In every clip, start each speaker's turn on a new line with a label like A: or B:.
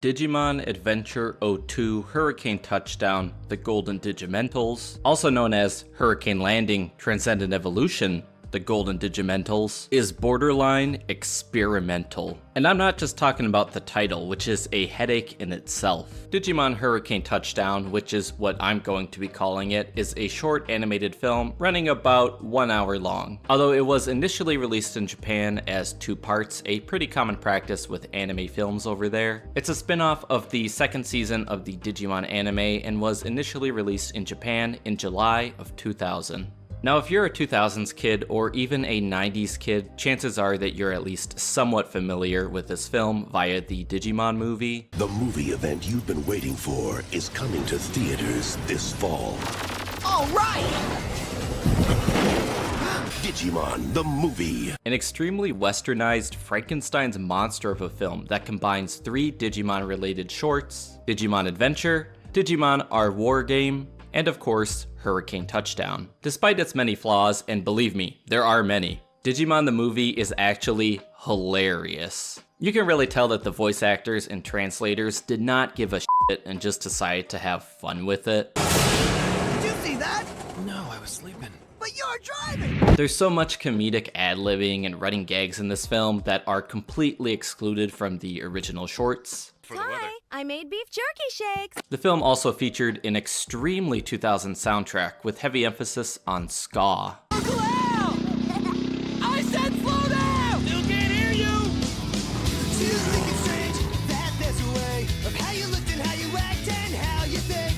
A: Digimon Adventure 02 Hurricane Touchdown, the Golden Digimentals, also known as Hurricane Landing Transcendent Evolution, the Golden Digimentals, is borderline experimental. And I'm not just talking about the title, which is a headache in itself. Digimon Hurricane Touchdown, which is what I'm going to be calling it, is a short animated film running about 1 hour long. Although it was initially released in Japan as 2 parts, a pretty common practice with anime films over there. It's a spin-off of the second season of the Digimon anime and was initially released in Japan in July of 2000. Now, if you're a 2000s kid or even a 90s kid, chances are that you're at least somewhat familiar with this film via the Digimon movie.
B: The movie event you've been waiting for is coming to theaters this fall.
C: All right!
B: Digimon The Movie.
A: An extremely westernized Frankenstein's monster of a film that combines 3 Digimon-related shorts: Digimon Adventure, Digimon Our War Game, and of course, Hurricane Touchdown. Despite its many flaws, and believe me, there are many, Digimon the Movie is actually hilarious. You can really tell that the voice actors and translators did not give a shit and just decided to have fun with it.
C: Did you see that?
D: No, I was sleeping.
C: But you're driving!
A: There's so much comedic ad-libbing and running gags in this film that are completely excluded from the original shorts.
E: Hi, I made beef jerky shakes.
A: The film also featured an extremely 2000 soundtrack with heavy emphasis on ska.
C: Uncle Al! I said slow down!
D: Still can't hear you!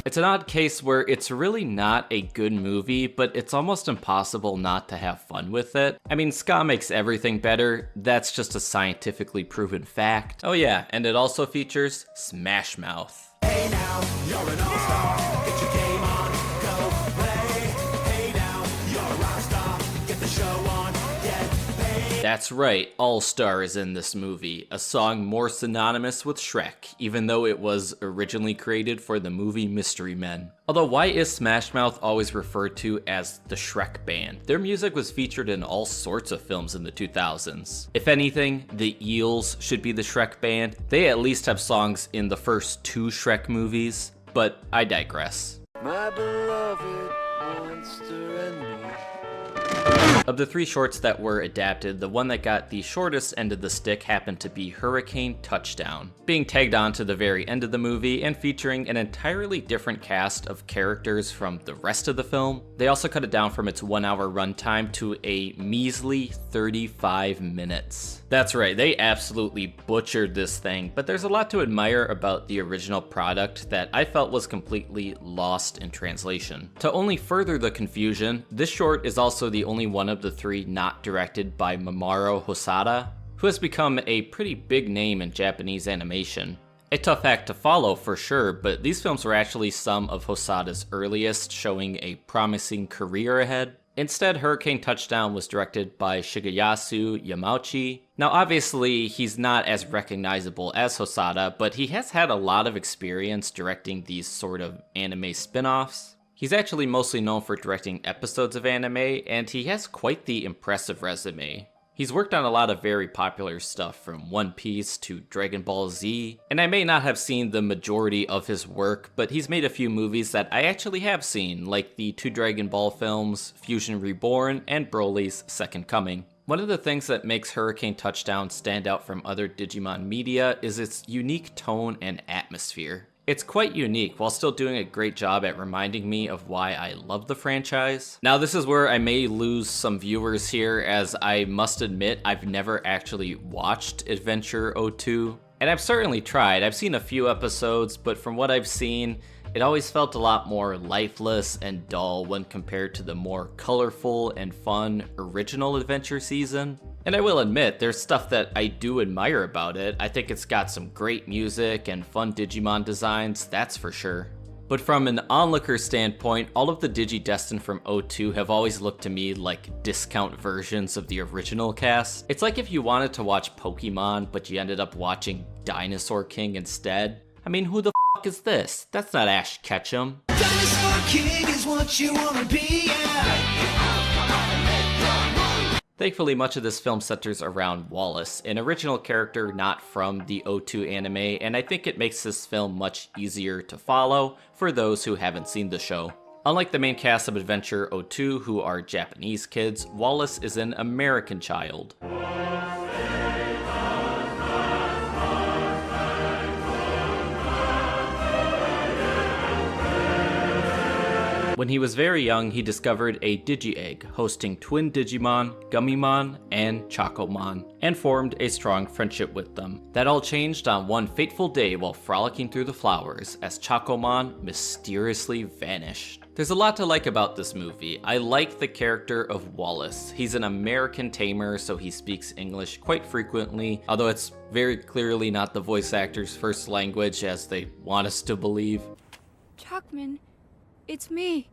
A: It's an odd case where it's really not a good movie, but it's almost impossible not to have fun with it. I mean, ska makes everything better. That's just a scientifically proven fact. Oh yeah, and it also features Smash Mouth.
F: Hey now, you're an all-star. Get your game on, go play. Hey now, you're a rock star. Get the show on, get paid.
A: That's right, All-Star is in this movie, a song more synonymous with Shrek, even though it was originally created for the movie Mystery Men. Although why is Smash Mouth always referred to as the Shrek Band? Their music was featured in all sorts of films in the 2000s. If anything, the Eels should be the Shrek Band. They at least have songs in the first 2 Shrek movies, but I digress.
F: My beloved monster and me.
A: Of the 3 shorts that were adapted, the one that got the shortest end of the stick happened to be Hurricane Touchdown, being tagged on to the very end of the movie and featuring an entirely different cast of characters from the rest of the film. They also cut it down from its 1 hour runtime to a measly 35 minutes. That's right, they absolutely butchered this thing, but there's a lot to admire about the original product that I felt was completely lost in translation. To only further the confusion, this short is also the only one of the 3 not directed by Mamoru Hosoda, who has become a pretty big name in Japanese animation. A tough act to follow for sure, but these films were actually some of Hosoda's earliest, showing a promising career ahead. Instead, Hurricane Touchdown was directed by Shigeyasu Yamauchi. Now obviously, he's not as recognizable as Hosoda, but he has had a lot of experience directing these sort of anime spin-offs. He's actually mostly known for directing episodes of anime, and he has quite the impressive resume. He's worked on a lot of very popular stuff, from One Piece to Dragon Ball Z, and I may not have seen the majority of his work, but he's made a few movies that I actually have seen, like the 2 Dragon Ball films, Fusion Reborn, and Broly's Second Coming. One of the things that makes Hurricane Touchdown stand out from other Digimon media is its unique tone and atmosphere. It's quite unique, while still doing a great job at reminding me of why I love the franchise. Now this is where I may lose some viewers here, as I must admit I've never actually watched Adventure 02. And I've certainly tried. I've seen a few episodes, but from what I've seen, it always felt a lot more lifeless and dull when compared to the more colorful and fun original Adventure season. And I will admit, there's stuff that I do admire about it. I think it's got some great music and fun Digimon designs, that's for sure. But from an onlooker standpoint, all of the Digidestined from 02 have always looked to me like discount versions of the original cast. It's like if you wanted to watch Pokemon, but you ended up watching Dinosaur King instead. I mean, who the f is this? That's not Ash Ketchum.
F: Dinosaur King is what you wanna be, yeah.
A: Thankfully, much of this film centers around Wallace, an original character not from the O2 anime, and I think it makes this film much easier to follow for those who haven't seen the show. Unlike the main cast of Adventure O2, who are Japanese kids, Wallace is an American child. When he was very young, he discovered a Digi-Egg, hosting twin Digimon, Gummimon, and Chocomon, and formed a strong friendship with them. That all changed on one fateful day while frolicking through the flowers, as Chocomon mysteriously vanished. There's a lot to like about this movie. I like the character of Wallace. He's an American tamer, so he speaks English quite frequently, although it's very clearly not the voice actor's first language, as they want us to believe.
E: Chalkman, it's me,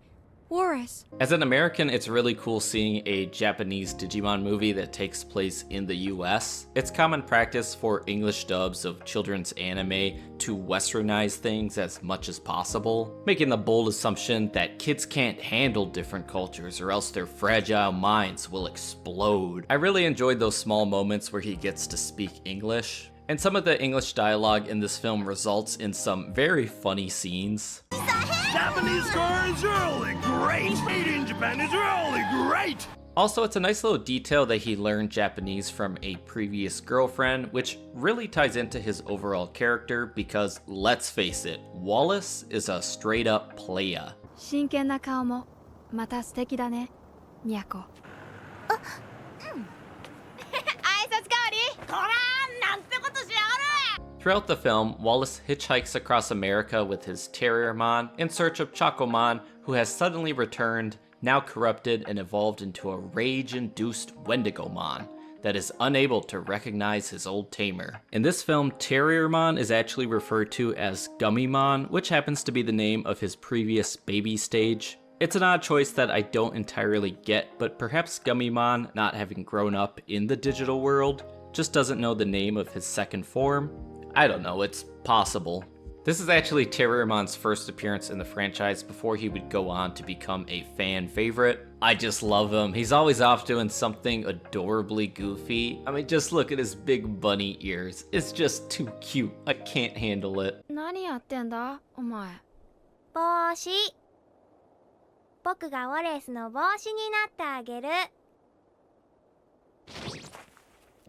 E: Warris.
A: As an American, it's really cool seeing a Japanese Digimon movie that takes place in the US. It's common practice for English dubs of children's anime to westernize things as much as possible, making the bold assumption that kids can't handle different cultures or else their fragile minds will explode. I really enjoyed those small moments where he gets to speak English. And some of the English dialogue in this film results in some very funny scenes.
B: Japanese car is really great. Made in Japan is really great.
A: Also, it's a nice little detail that he learned Japanese from a previous girlfriend, which really ties into his overall character because, let's face it, Wallace is a straight up playa.
E: 真剣な顔もまた素敵だね、ニャコ。挨拶代わり。こらー、なんてことしやがる。
A: Throughout the film, Wallace hitchhikes across America with his Terriermon in search of Chocomon, who has suddenly returned, now corrupted and evolved into a rage-induced Wendigomon that is unable to recognize his old tamer. In this film, Terriermon is actually referred to as Gummimon, which happens to be the name of his previous baby stage. It's an odd choice that I don't entirely get, but perhaps Gummimon, not having grown up in the digital world, just doesn't know the name of his second form. I don't know, it's possible. This is actually Terriermon's first appearance in the franchise before he would go on to become a fan favorite. I just love him. He's always off doing something adorably goofy. I mean, just look at his big bunny ears. It's just too cute. I can't handle it.
E: 何やってんだ、お前。
G: 帽子。僕がウォレスの帽子になってあげる。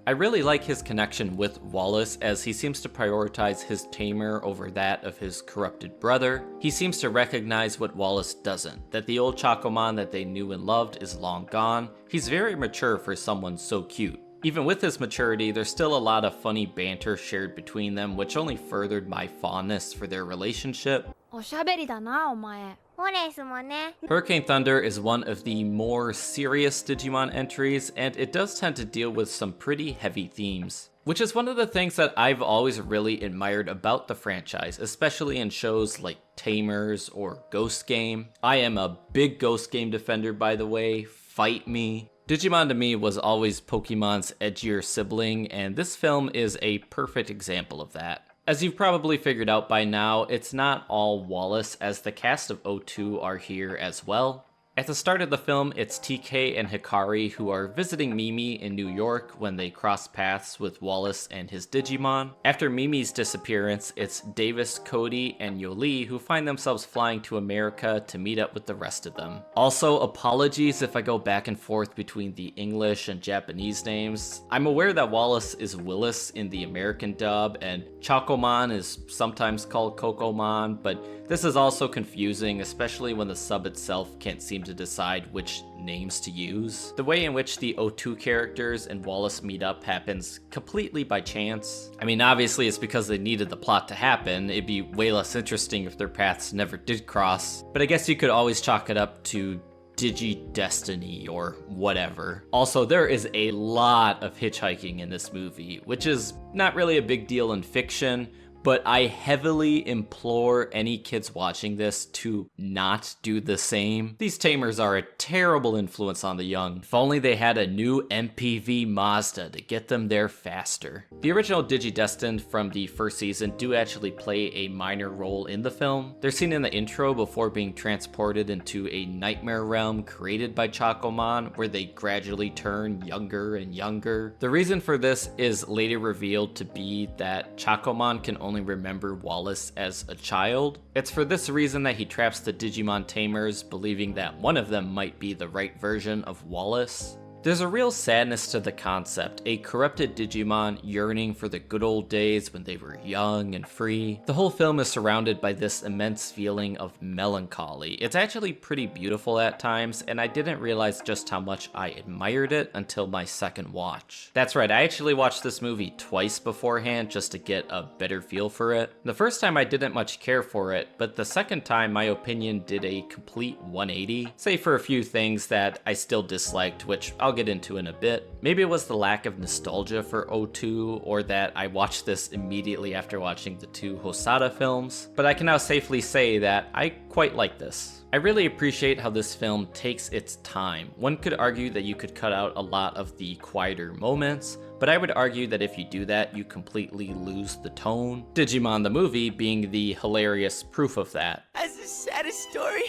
A: I really like his connection with Wallace, as he seems to prioritize his tamer over that of his corrupted brother. He seems to recognize what Wallace doesn't, that the old Chocomon that they knew and loved is long gone. He's very mature for someone so cute. Even with his maturity, there's still a lot of funny banter shared between them, which only furthered my fondness for their relationship.
E: おしゃべりだな、お前。
G: ウォレスもね。
A: Hurricane Thunder is one of the more serious Digimon entries, and it does tend to deal with some pretty heavy themes, which is one of the things that I've always really admired about the franchise, especially in shows like Tamers or Ghost Game. I am a big Ghost Game defender, by the way. Fight me. Digimon to me was always Pokemon's edgier sibling, and this film is a perfect example of that. As you've probably figured out by now, it's not all Wallace, as the cast of O2 are here as well. At the start of the film, it's TK and Hikari who are visiting Mimi in New York when they cross paths with Wallace and his Digimon. After Mimi's disappearance, it's Davis, Cody, and Yoli who find themselves flying to America to meet up with the rest of them. Also, apologies if I go back and forth between the English and Japanese names. I'm aware that Wallace is Willis in the American dub, and Chocomon is sometimes called Cocomon, but this is also confusing, especially when the sub itself can't seem to decide which names to use. The way in which the O2 characters and Wallace meet up happens completely by chance. I mean, obviously it's because they needed the plot to happen. It'd be way less interesting if their paths never did cross. But I guess you could always chalk it up to Digi-Destiny or whatever. Also, there is a lot of hitchhiking in this movie, which is not really a big deal in fiction, but I heavily implore any kids watching this to not do the same. These tamers are a terrible influence on the young. If only they had a new MPV Mazda to get them there faster. The original Digidestined from the first season do actually play a minor role in the film. They're seen in the intro before being transported into a nightmare realm created by Chacomon, where they gradually turn younger and younger. The reason for this is later revealed to be that Chacomon can only remember Wallace as a child. It's for this reason that he traps the Digimon tamers, believing that one of them might be the right version of Wallace. There's a real sadness to the concept, a corrupted Digimon yearning for the good old days when they were young and free. The whole film is surrounded by this immense feeling of melancholy. It's actually pretty beautiful at times, and I didn't realize just how much I admired it until my second watch. That's right, I actually watched this movie twice beforehand just to get a better feel for it. The first time I didn't much care for it, but the second time my opinion did a complete 180, save for a few things that I still disliked, which I'll get into in a bit. Maybe it was the lack of nostalgia for O2, or that I watched this immediately after watching the two Hosada films, but I can now safely say that I quite like this. I really appreciate how this film takes its time. One could argue that you could cut out a lot of the quieter moments, but I would argue that if you do that, you completely lose the tone. Digimon the Movie being the hilarious proof of that.
C: That's the saddest story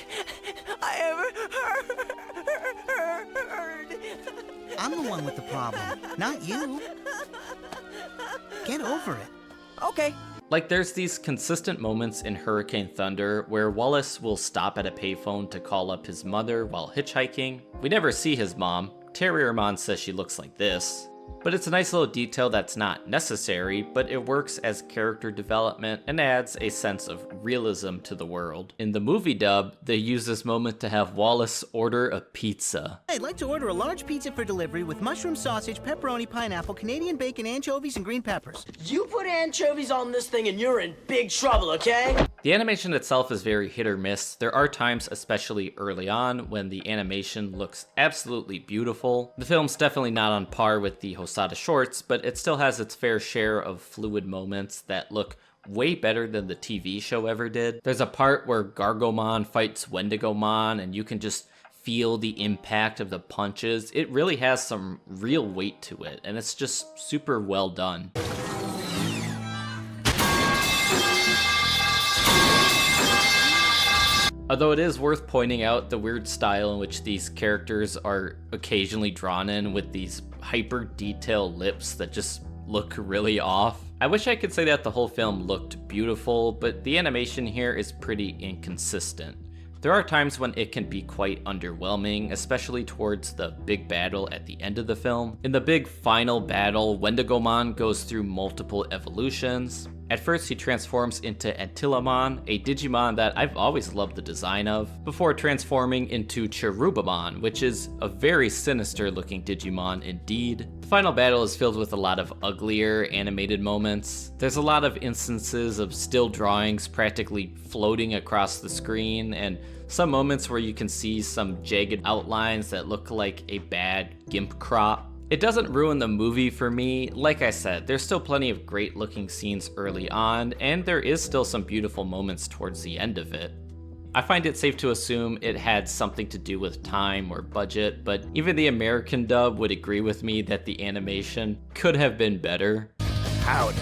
C: I ever heard.
H: I'm the one with the problem, not you. Get over it.
C: Okay.
A: Like, there's these consistent moments in Hurricane Thunder where Wallace will stop at a payphone to call up his mother while hitchhiking. We never see his mom. Terriermon says she looks like this. But it's a nice little detail that's not necessary, but it works as character development and adds a sense of realism to the world. In the movie dub, they use this moment to have Wallace order a pizza.
H: I'd like to order a large pizza for delivery with mushroom sausage, pepperoni, pineapple, Canadian bacon, anchovies, and green peppers.
C: You put anchovies on this thing and you're in big trouble, okay?
A: The animation itself is very hit or miss. There are times, especially early on, when the animation looks absolutely beautiful. The film's definitely not on par with the Hosada shorts, but it still has its fair share of fluid moments that look way better than the TV show ever did. There's a part where Gargomon fights Wendigomon, and you can just feel the impact of the punches. It really has some real weight to it, and it's just super well done. Although it is worth pointing out the weird style in which these characters are occasionally drawn in with these hyper detailed lips that just look really off. I wish I could say that the whole film looked beautiful, but the animation here is pretty inconsistent. There are times when it can be quite underwhelming, especially towards the big battle at the end of the film. In the big final battle, Wendigomon goes through multiple evolutions. At first, he transforms into Antilamon, a Digimon that I've always loved the design of, before transforming into Cherubimon, which is a very sinister looking Digimon indeed. The final battle is filled with a lot of uglier animated moments. There's a lot of instances of still drawings practically floating across the screen, and some moments where you can see some jagged outlines that look like a bad GIMP crop. It doesn't ruin the movie for me. Like I said, there's still plenty of great looking scenes early on, and there is still some beautiful moments towards the end of it. I find it safe to assume it had something to do with time or budget, but even the American dub would agree with me that the animation could have been better.
B: Howdy.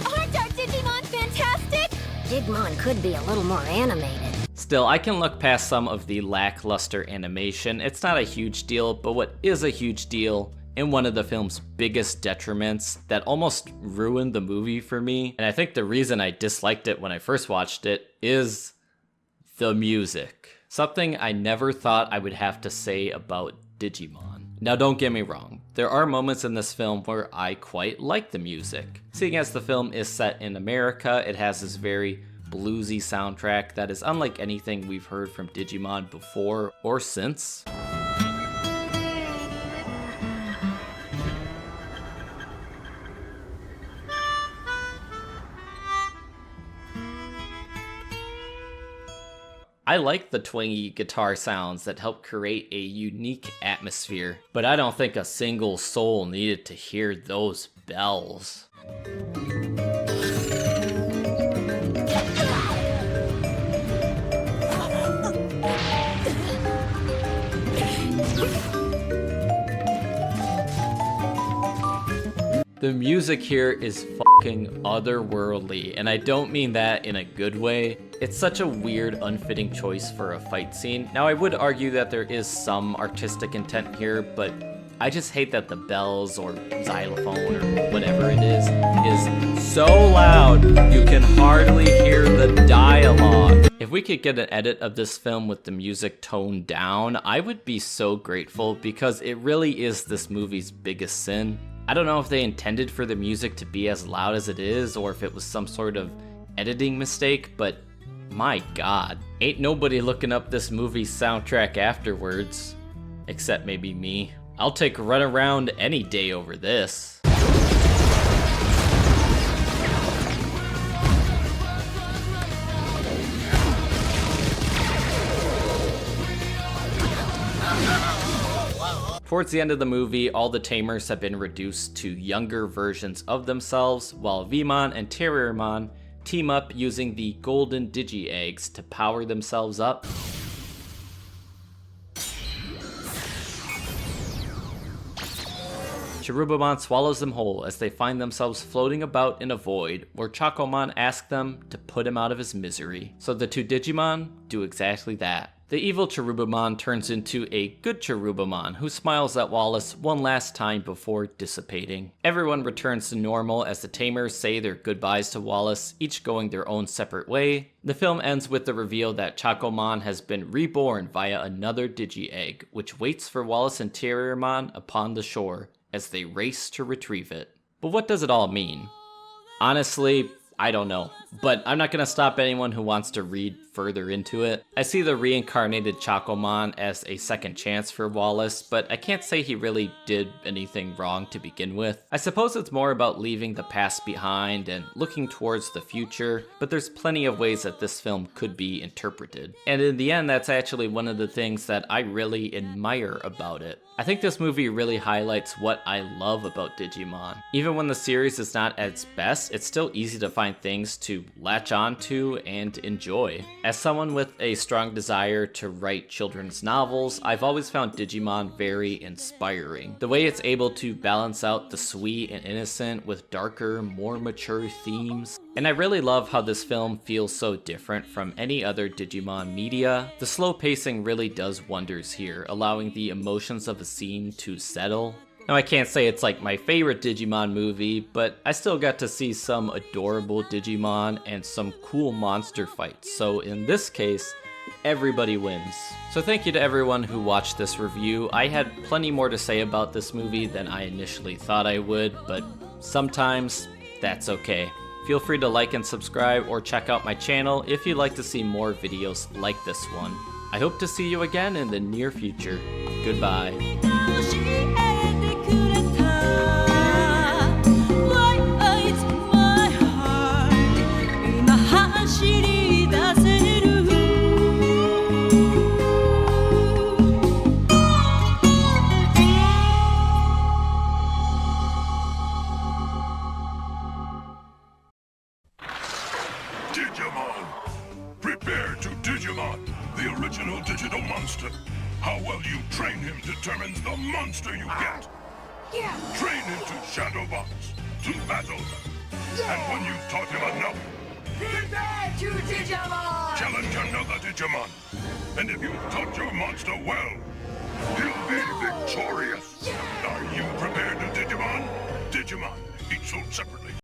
G: Aren't our Digimon fantastic? Digimon could be a little more animated.
A: Still, I can look past some of the lackluster animation. It's not a huge deal, but what is a huge deal, and one of the film's biggest detriments that almost ruined the movie for me, and I think the reason I disliked it when I first watched it, is the music. Something I never thought I would have to say about Digimon. Now don't get me wrong, there are moments in this film where I quite like the music. Seeing as the film is set in America, it has this very bluesy soundtrack that is unlike anything we've heard from Digimon before or since. I like the twangy guitar sounds that help create a unique atmosphere, but I don't think a single soul needed to hear those bells. The music here is fucking otherworldly, and I don't mean that in a good way. It's such a weird, unfitting choice for a fight scene. Now, I would argue that there is some artistic intent here, but I just hate that the bells or xylophone or whatever it is so loud you can hardly hear the dialogue. If we could get an edit of this film with the music toned down, I would be so grateful because it really is this movie's biggest sin. I don't know if they intended for the music to be as loud as it is or if it was some sort of editing mistake, but my god. Ain't nobody looking up this movie's soundtrack afterwards. Except maybe me. I'll take Run Around any day over this. Towards the end of the movie, all the tamers have been reduced to younger versions of themselves, while Vmon and Terriermon team up using the golden digi eggs to power themselves up. Cherubimon swallows them whole as they find themselves floating about in a void, where Chacomon asks them to put him out of his misery. So the two Digimon do exactly that. The evil Cherubimon turns into a good Cherubimon who smiles at Wallace one last time before dissipating. Everyone returns to normal as the tamers say their goodbyes to Wallace, each going their own separate way. The film ends with the reveal that Chacomon has been reborn via another Digi-Egg, which waits for Wallace and Terriermon upon the shore as they race to retrieve it. But what does it all mean? Honestly, I don't know, but I'm not gonna stop anyone who wants to read further into it. I see the reincarnated Chacomon as a second chance for Wallace, but I can't say he really did anything wrong to begin with. I suppose it's more about leaving the past behind and looking towards the future, but there's plenty of ways that this film could be interpreted. And in the end, that's actually one of the things that I really admire about it. I think this movie really highlights what I love about Digimon. Even when the series is not at its best, it's still easy to find things to latch onto and enjoy. As someone with a strong desire to write children's novels, I've always found Digimon very inspiring. The way it's able to balance out the sweet and innocent with darker, more mature themes. And I really love how this film feels so different from any other Digimon media. The slow pacing really does wonders here, allowing the emotions of a scene to settle. Now, I can't say it's like my favorite Digimon movie, but I still got to see some adorable Digimon and some cool monster fights, so in this case, everybody wins. So thank you to everyone who watched this review. I had plenty more to say about this movie than I initially thought I would, but sometimes that's okay. Feel free to like and subscribe or check out my channel if you'd like to see more videos like this one. I hope to see you again in the near future. Goodbye.
B: Digimon! Prepare to Digimon, the original digital monster. How well you train him determines the monster you get.
C: Yeah.
B: Train him to shadow box, to battle. And when you've taught him enough,
C: Prepare to Digimon!
B: challenge another Digimon. And if you've taught your monster well, he'll be victorious. Are you prepared to Digimon? Digimon, each sold separately.